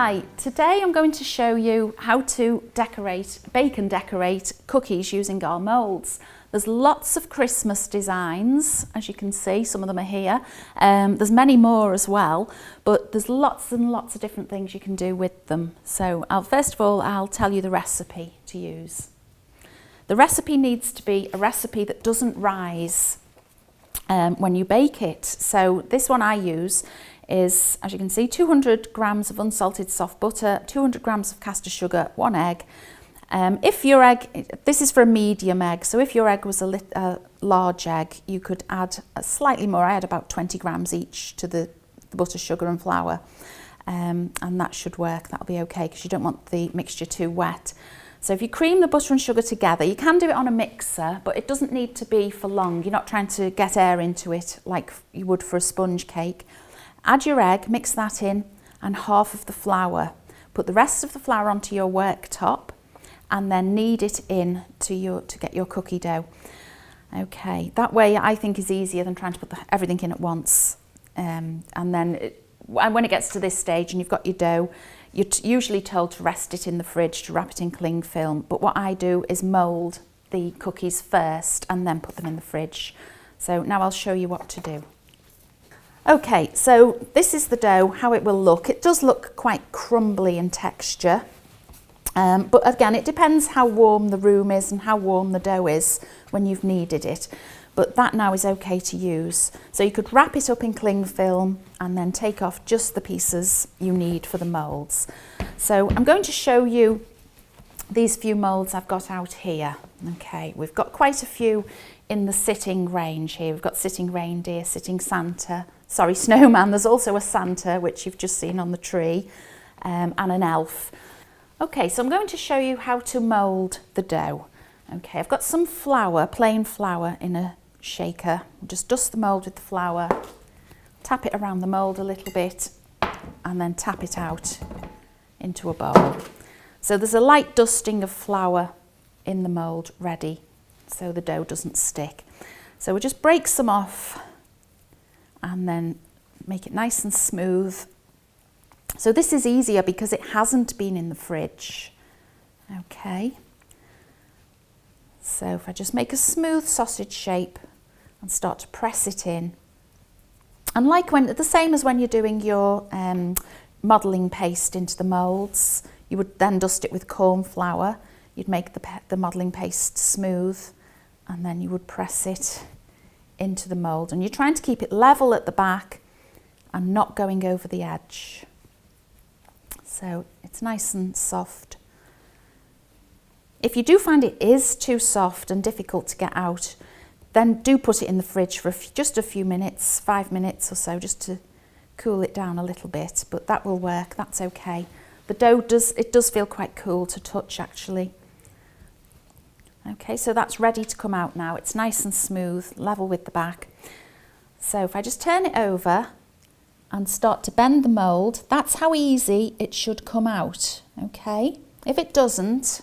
Hi, today I'm going to show you how to bake and decorate cookies using our moulds. There's lots of Christmas designs, as you can see, some of them are here. There's many more as well, but there's lots and lots of different things you can do with them. So first of all, I'll tell you the recipe to use. The recipe needs to be a recipe that doesn't rise when you bake it. So this one I use is, as you can see, 200 grams of unsalted soft butter, 200 grams of caster sugar, 1 egg. If your egg, this is for a medium egg, so if your egg was a large egg, you could add slightly more. I had about 20 grams each to the butter, sugar and flour, and that should work. That'll be okay because you don't want the mixture too wet. So if you cream the butter and sugar together, you can do it on a mixer, but it doesn't need to be for long. You're not trying to get air into it like you would for a sponge cake. Add your egg, mix that in, and half of the flour. Put the rest of the flour onto your worktop and then knead it in to get your cookie dough. Okay, that way I think is easier than trying to put everything in at once. And then when it gets to this stage and you've got your dough, you're usually told to rest it in the fridge, to wrap it in cling film. But what I do is mould the cookies first and then put them in the fridge. So now I'll show you what to do. Okay, so this is the dough, how it will look. It does look quite crumbly in texture, but again, it depends how warm the room is and how warm the dough is when you've kneaded it. But that now is okay to use. So you could wrap it up in cling film and then take off just the pieces you need for the moulds. So I'm going to show you these few moulds I've got out here. Okay, we've got quite a few in the sitting range here. We've got sitting reindeer, sitting snowman. There's also a Santa, which you've just seen on the tree, and an elf. Okay, so I'm going to show you how to mould the dough. Okay, I've got some flour, plain flour in a shaker. Just dust the mould with the flour, tap it around the mould a little bit, and then tap it out into a bowl. So there's a light dusting of flour in the mould ready, so the dough doesn't stick. So we'll just break some off and then make it nice and smooth. So this is easier because it hasn't been in the fridge. Okay. So if I just make a smooth sausage shape and start to press it in, and the same as when you're doing your modelling paste into the moulds, you would then dust it with corn flour. You'd make the modelling paste smooth, and then you would press it into the mould. And you're trying to keep it level at the back and not going over the edge. So it's nice and soft. If you do find it is too soft and difficult to get out, then do put it in the fridge for just a few minutes, 5 minutes or so, just to cool it down a little bit. But that will work, that's okay. The dough does feel quite cool to touch actually. Okay, so that's ready to come out now. It's nice and smooth, level with the back. So if I just turn it over and start to bend the mould, that's how easy it should come out, okay? If it doesn't,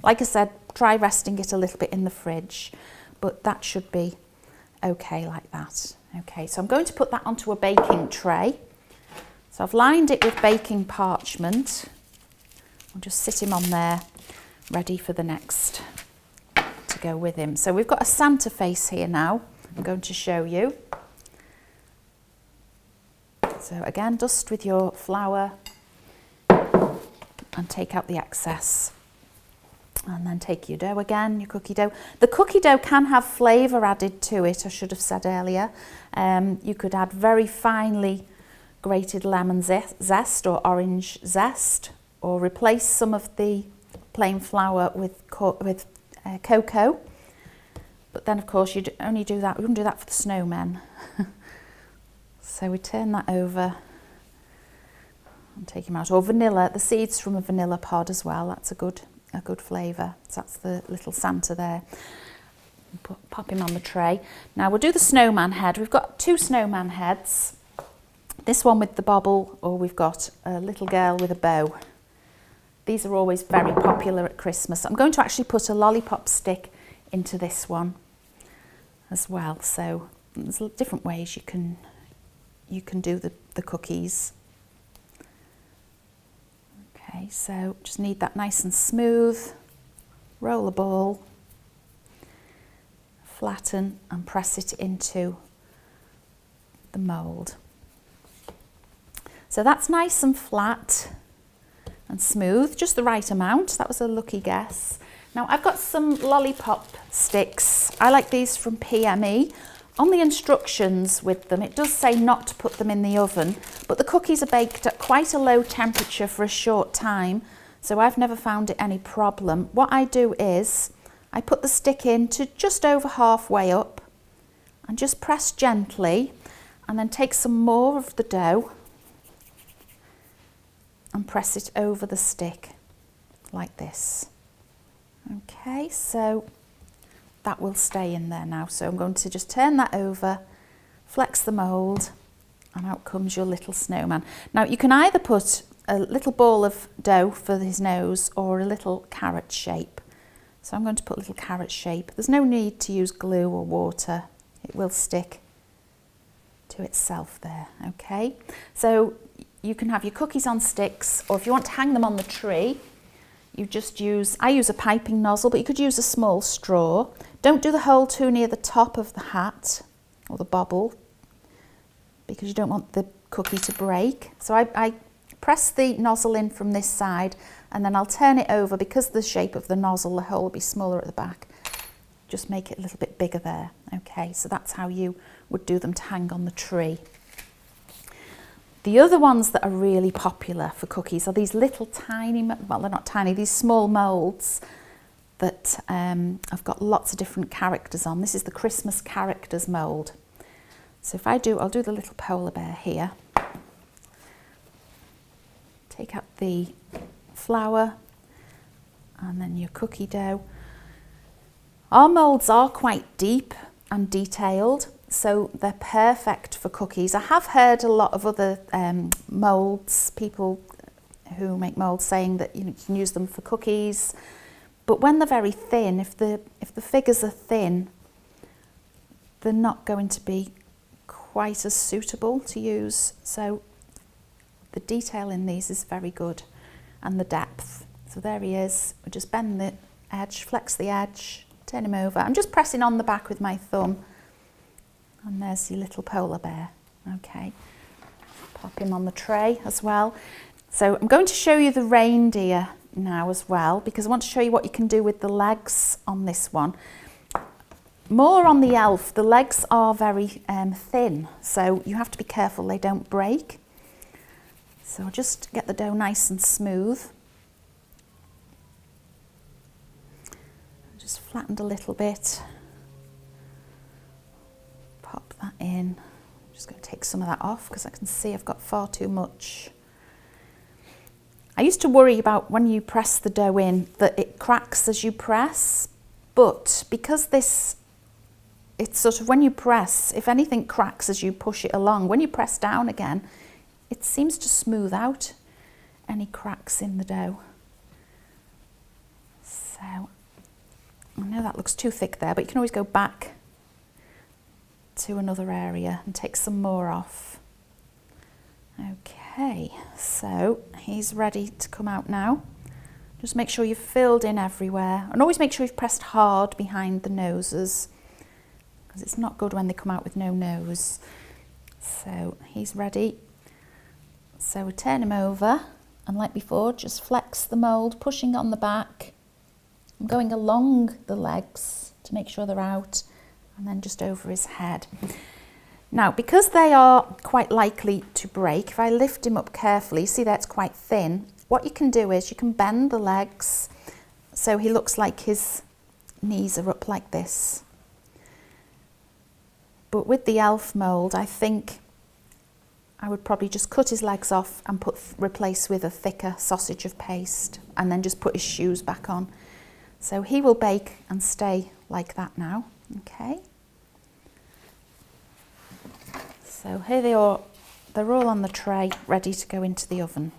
like I said, try resting it a little bit in the fridge, but that should be okay like that. Okay, so I'm going to put that onto a baking tray. So I've lined it with baking parchment. I'll just sit him on there, ready for the next to go with him. So we've got a Santa face here now. I'm going to show you. So again, dust with your flour and take out the excess. And then take your dough again, your cookie dough. The cookie dough can have flavour added to it, I should have said earlier. You could add very finely grated lemon zest or orange zest, or replace some of the plain flour with cocoa. But then of course you'd only do that, we wouldn't do that for the snowmen. So we turn that over and take him out. Or vanilla, the seeds from a vanilla pod as well, that's a good flavour. So that's the little Santa there. Pop him on the tray. Now we'll do the snowman head. We've got 2 snowman heads. This one with the bobble, or we've got a little girl with a bow. These are always very popular at Christmas. I'm going to actually put a lollipop stick into this one as well. So there's different ways you can do the cookies. Okay, so just need that nice and smooth. Roll a ball, flatten and press it into the mould. So that's nice and flat and smooth, just the right amount. That was a lucky guess. Now I've got some lollipop sticks. I like these from PME. On the instructions with them, it does say not to put them in the oven, but the cookies are baked at quite a low temperature for a short time, so I've never found it any problem. What I do is I put the stick in to just over halfway up and just press gently, and then take some more of the dough and press it over the stick like this. Okay, so that will stay in there now. So I'm going to just turn that over, flex the mould, and out comes your little snowman. Now you can either put a little ball of dough for his nose or a little carrot shape. So I'm going to put a little carrot shape. There's no need to use glue or water. It will stick to itself there, okay? So you can have your cookies on sticks, or if you want to hang them on the tree, you just use, I use a piping nozzle, but you could use a small straw. Don't do the hole too near the top of the hat or the bobble, because you don't want the cookie to break. So I press the nozzle in from this side, and then I'll turn it over. Because the shape of the nozzle, the hole will be smaller at the back. Just make it a little bit bigger there. Okay, so that's how you would do them to hang on the tree. The other ones that are really popular for cookies are these little tiny, well, they're not tiny, these small moulds that I've got lots of different characters on. This is the Christmas characters mould. So if I'll do the little polar bear here. Take out the flour and then your cookie dough. Our moulds are quite deep and detailed, so they're perfect for cookies. I have heard a lot of other moulds, people who make moulds saying that you can use them for cookies, but when they're very thin, if the figures are thin, they're not going to be quite as suitable to use. So the detail in these is very good, and the depth. So there he is. We just bend the edge, flex the edge, turn him over. I'm just pressing on the back with my thumb. And there's your little polar bear. Okay, pop him on the tray as well. So I'm going to show you the reindeer now as well, because I want to show you what you can do with the legs on this one. More on the elf, the legs are very thin, so you have to be careful they don't break. So just get the dough nice and smooth. Just flattened a little bit. Pop that in. I'm just going to take some of that off because I can see I've got far too much. I used to worry about when you press the dough in that it cracks as you press, but because it's sort of when you press, if anything cracks as you push it along, when you press down again, it seems to smooth out any cracks in the dough. So I know that looks too thick there, but you can always go back to another area and take some more off. Okay, so he's ready to come out now. Just make sure you've filled in everywhere, and always make sure you've pressed hard behind the noses, because it's not good when they come out with no nose. So he's ready. So we turn him over, and like before, just flex the mould, pushing on the back. I'm going along the legs to make sure they're out, and then just over his head. Now, because they are quite likely to break, if I lift him up carefully, see that's quite thin, what you can do is you can bend the legs so he looks like his knees are up like this. But with the elf mould, I think I would probably just cut his legs off and replace with a thicker sausage of paste, and then just put his shoes back on. So he will bake and stay like that now. Okay. So here they are, they're all on the tray, ready to go into the oven.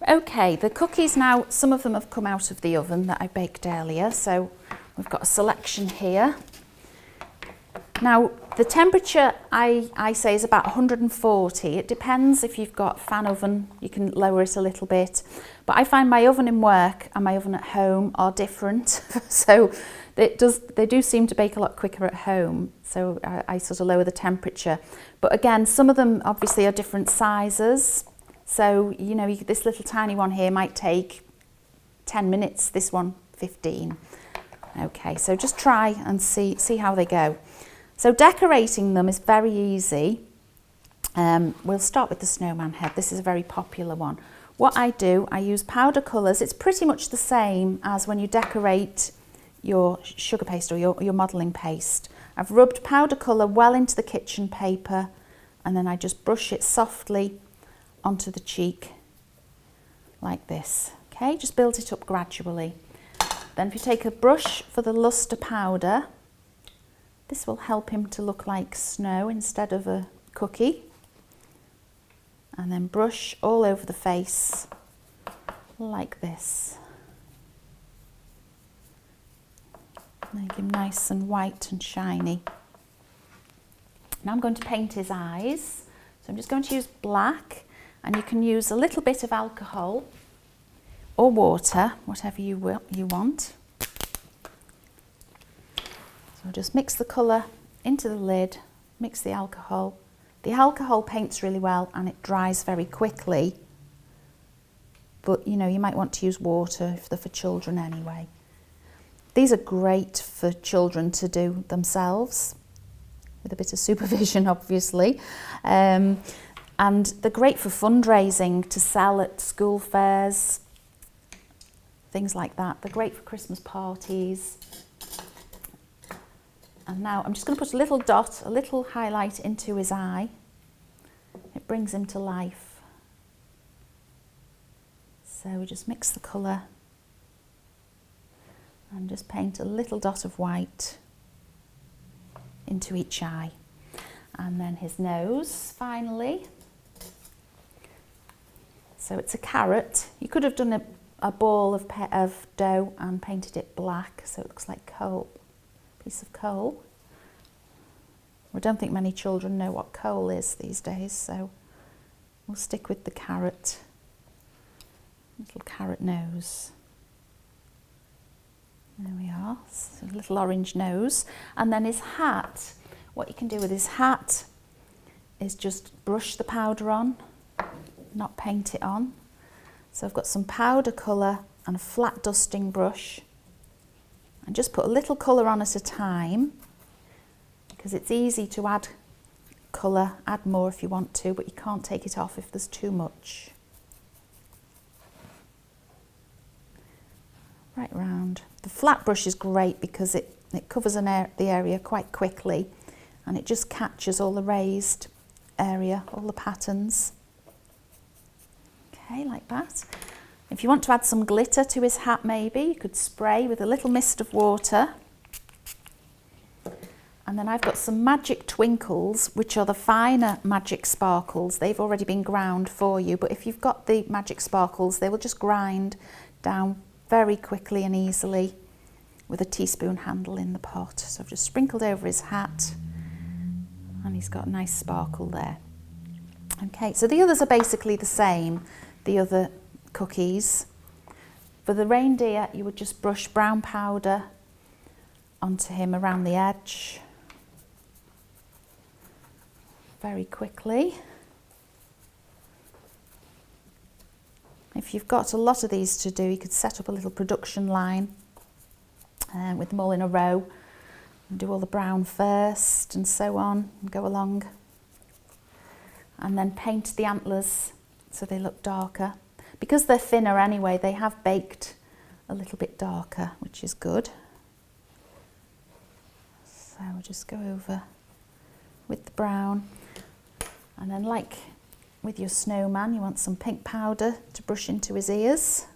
Okay, the cookies now, some of them have come out of the oven that I baked earlier, so we've got a selection here. Now, the temperature I say is about 140. It depends if you've got a fan oven, you can lower it a little bit. But I find my oven in work and my oven at home are different. So they do seem to bake a lot quicker at home. So I sort of lower the temperature. But again, some of them obviously are different sizes. So, you know, this little tiny one here might take 10 minutes, this one 15. Okay, so just try and see how they go. So decorating them is very easy. We'll start with the snowman head. This is a very popular one. What I do, I use powder colours. It's pretty much the same as when you decorate your sugar paste or your modelling paste. I've rubbed powder colour well into the kitchen paper and then I just brush it softly onto the cheek like this. Okay, just build it up gradually. Then if you take a brush for the lustre powder, this will help him to look like snow instead of a cookie. And then brush all over the face like this. Make him nice and white and shiny. Now I'm going to paint his eyes. So I'm just going to use black, and you can use a little bit of alcohol or water, whatever you want. So just mix the colour into the lid, mix the alcohol. The alcohol paints really well and it dries very quickly. But you know, you might want to use water if they're for children anyway. These are great for children to do themselves, with a bit of supervision obviously. And they're great for fundraising, to sell at school fairs, things like that. They're great for Christmas parties. And now I'm just going to put a little dot, a little highlight into his eye. It brings him to life. So we just mix the colour and just paint a little dot of white into each eye. And then his nose, finally. So it's a carrot. You could have done a ball of dough and painted it black so it looks like coal. Piece of coal. I don't think many children know what coal is these days, so we'll stick with the carrot. Little carrot nose. There we are, so a little orange nose. And then his hat. What you can do with his hat is just brush the powder on, not paint it on. So I've got some powder colour and a flat dusting brush. And just put a little colour on at a time, because it's easy to add colour, add more if you want to, but you can't take it off if there's too much. Right round. The flat brush is great because it covers the area quite quickly and it just catches all the raised area, all the patterns. Okay, like that. If you want to add some glitter to his hat maybe, you could spray with a little mist of water. And then I've got some magic twinkles, which are the finer magic sparkles. They've already been ground for you, but if you've got the magic sparkles, they will just grind down very quickly and easily with a teaspoon handle in the pot. So I've just sprinkled over his hat and he's got a nice sparkle there. Okay, so the others are basically the same, the other cookies. For the reindeer, you would just brush brown powder onto him around the edge very quickly. If you've got a lot of these to do, you could set up a little production line with them all in a row and do all the brown first and so on and go along. And then paint the antlers so they look darker. Because they're thinner anyway, they have baked a little bit darker, which is good. So we'll just go over with the brown. And then like with your snowman, you want some pink powder to brush into his ears.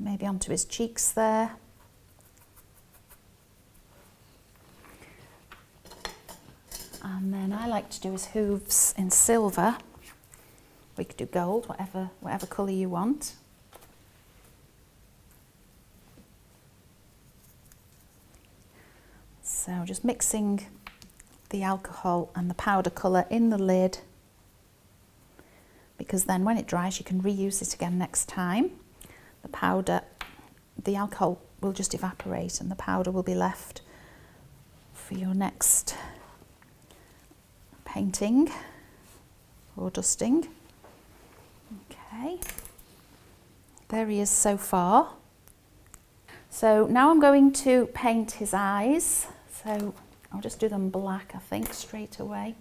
Maybe onto his cheeks there. And then I like to do his hooves in silver. We could do gold, whatever colour you want. So just mixing the alcohol and the powder colour in the lid, because then when it dries you can reuse it again next time. The alcohol will just evaporate and the powder will be left for your next painting or dusting. Okay, there he is so far. So now I'm going to paint his eyes. So I'll just do them black, I think, straight away.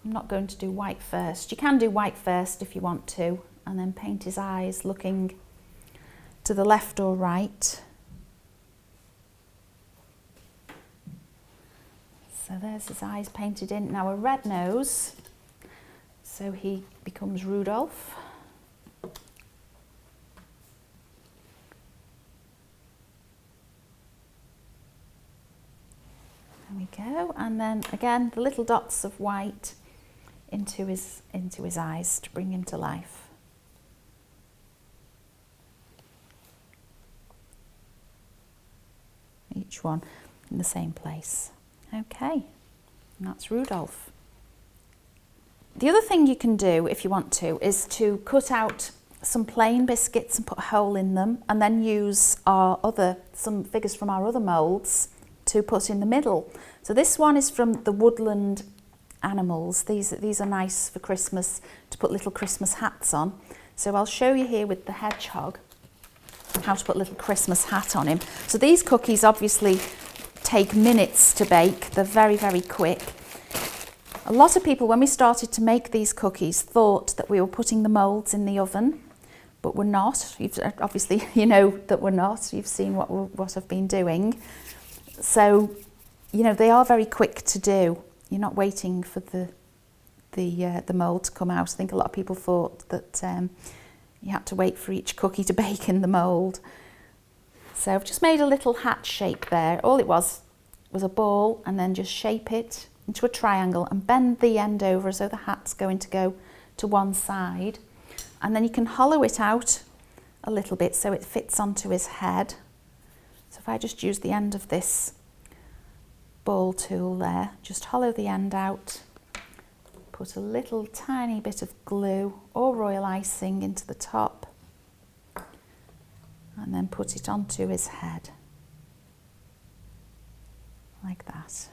I'm not going to do white first. You can do white first if you want to, and then paint his eyes looking to the left or right. So there's his eyes painted in. Now a red nose, so he becomes Rudolph. There we go, and then again the little dots of white into his eyes to bring him to life. Each one in the same place. Okay, and that's Rudolph. The other thing you can do if you want to is to cut out some plain biscuits and put a hole in them, and then use some figures from our other moulds to put in the middle. So this one is from the woodland animals. These are nice for Christmas, to put little Christmas hats on. So I'll show you here with the hedgehog how to put a little Christmas hat on him. So these cookies obviously take minutes to bake. They're very, very quick. A lot of people, when we started to make these cookies, thought that we were putting the moulds in the oven, but we're not. Obviously, you know that we're not. You've seen what I've been doing. So, you know, they are very quick to do. You're not waiting for the mould to come out. I think a lot of people thought that you had to wait for each cookie to bake in the mould. So I've just made a little hat shape there. All it was a ball, and then just shape it into a triangle and bend the end over as though the hat's going to go to one side. And then you can hollow it out a little bit so it fits onto his head. So if I just use the end of this ball tool there, just hollow the end out, put a little tiny bit of glue or royal icing into the top, and then put it onto his head, like that.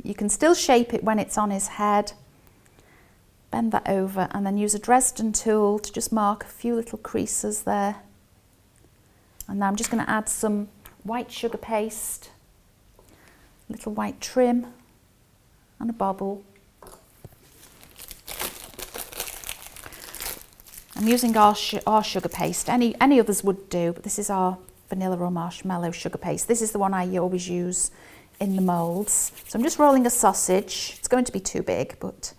You can still shape it when it's on his head, bend that over, and then use a Dresden tool to just mark a few little creases there. And now I'm just going to add some white sugar paste, a little white trim, and a bobble. I'm using our sugar paste. Any others would do, but this is our vanilla or marshmallow sugar paste. This is the one I always use in the moulds. So I'm just rolling a sausage. It's going to be too big, but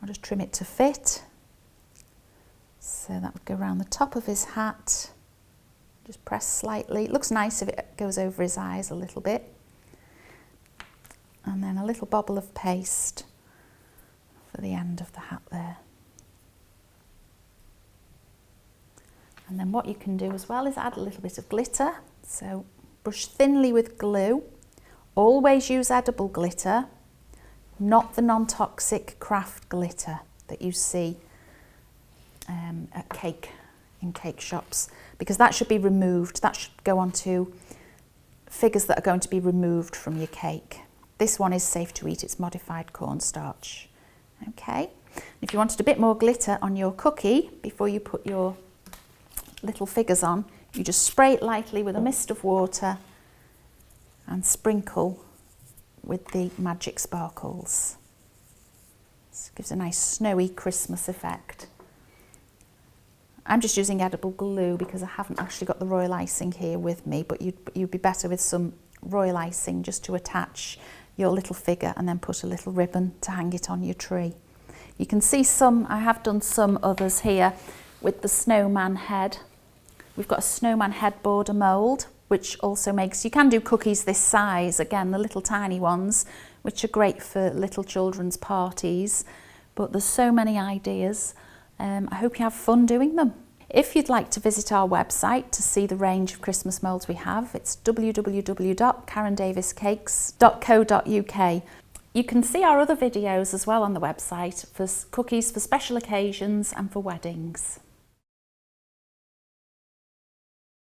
I'll just trim it to fit. So that would go around the top of his hat. Just press slightly. It looks nice if it goes over his eyes a little bit. And then a little bobble of paste for the end of the hat there. And then what you can do as well is add a little bit of glitter. So brush thinly with glue. Always use edible glitter, not the non-toxic craft glitter that you see in cake shops, because that should be removed. That should go onto figures that are going to be removed from your cake. This one is safe to eat. It's modified cornstarch. Okay. If you wanted a bit more glitter on your cookie before you put your little figures on, you just spray it lightly with a mist of water and sprinkle with the magic sparkles. This gives a nice snowy Christmas effect. I'm just using edible glue because I haven't actually got the royal icing here with me, but you'd be better with some royal icing just to attach your little figure and then put a little ribbon to hang it on your tree. You can see I have done some others here with the snowman head. We've got a snowman head border mould, which also makes, you can do cookies this size, again the little tiny ones, which are great for little children's parties, but there's so many ideas. I hope you have fun doing them. If you'd like to visit our website to see the range of Christmas moulds we have, it's www.karendaviescakes.co.uk. You can see our other videos as well on the website for cookies for special occasions and for weddings.